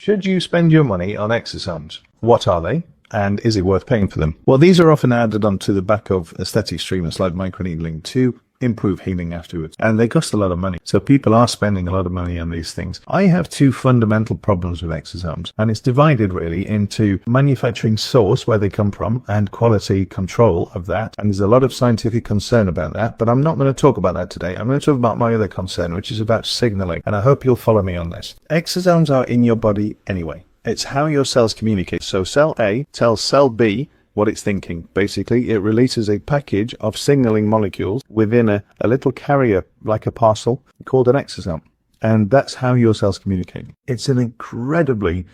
Should you spend your money on exosomes? What are they? And is it worth paying for them? Well, these are often added onto the back of aesthetic treatments like microneedling to improve healing afterwards. And they cost a lot of money. So people are spending a lot of money on these things. I have two fundamental problems with exosomes, and it's divided really into manufacturing source, where they come from, and quality control of that. And there's a lot of scientific concern about that, but I'm not going to talk about that today. I'm going to talk about my other concern, which is about signaling. And I hope you'll follow me on this. Exosomes are in your body anyway. It's how your cells communicate. So cell A tells cell B what it's thinking. Basically, it releases a package of signaling molecules within a little carrier, like a parcel, called an exosome. And that's how your cells communicate. It's an incredibly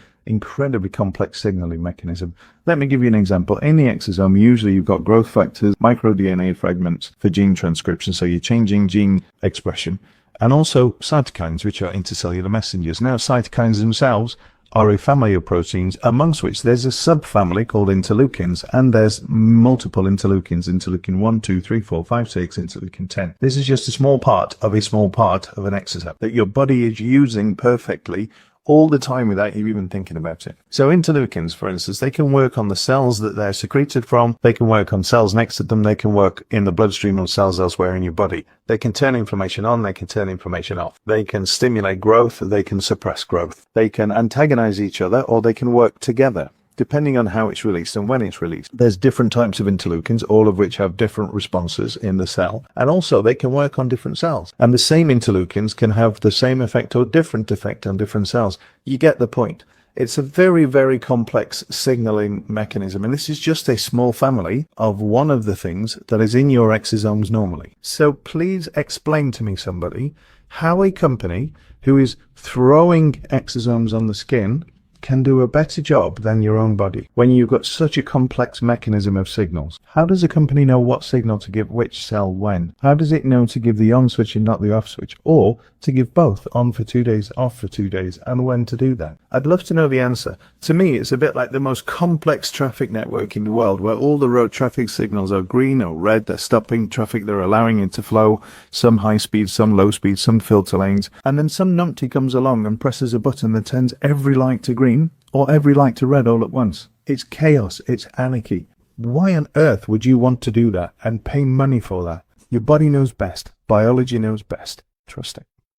complex signaling mechanism. Let me give you an example. In the exosome, usually you've got growth factors, microDNA fragments for gene transcription, so you're changing gene expression, and also cytokines, which are intercellular messengers. Now, cytokines themselves are a family of proteins, amongst which there's a subfamily called interleukins, and there's multiple interleukins: interleukin 1, 2, 3, 4, 5, 6, interleukin 10. This is just a small part of an exosome that your body is using perfectly all the time without you even thinking about it. So interleukins, for instance, they can work on the cells that they're secreted from, they can work on cells next to them, they can work in the bloodstream on cells elsewhere in your body. They can turn inflammation on, they can turn inflammation off. They can stimulate growth, they can suppress growth. They can antagonize each other, or they can work together, depending on how it's released and when it's released. There's different types of interleukins, all of which have different responses in the cell. And also they can work on different cells. And the same interleukins can have the same effect or different effect on different cells. You get the point. It's a very complex signaling mechanism. And this is just a small family of one of the things that is in your exosomes normally. So please explain to me, somebody, how a company who is throwing exosomes on the skin can do a better job than your own body when you've got such a complex mechanism of signals. How does a company know what signal to give which cell when? How does it know to give the on switch and not the off switch, or to give both on for 2 days, off for 2 days, and when to do that? I'd love to know the answer. To me, it's a bit like the most complex traffic network in the world, where all the road traffic signals are green or red. They're stopping traffic, they're allowing it to flow, some high speed, some low speed, some filter lanes, and then some numpty comes along and presses a button that turns every light to green or every light to red all at once. It's chaos, it's anarchy. Why on earth would you want to do that and pay money for that? Your body knows best. Biology knows best. Trust it.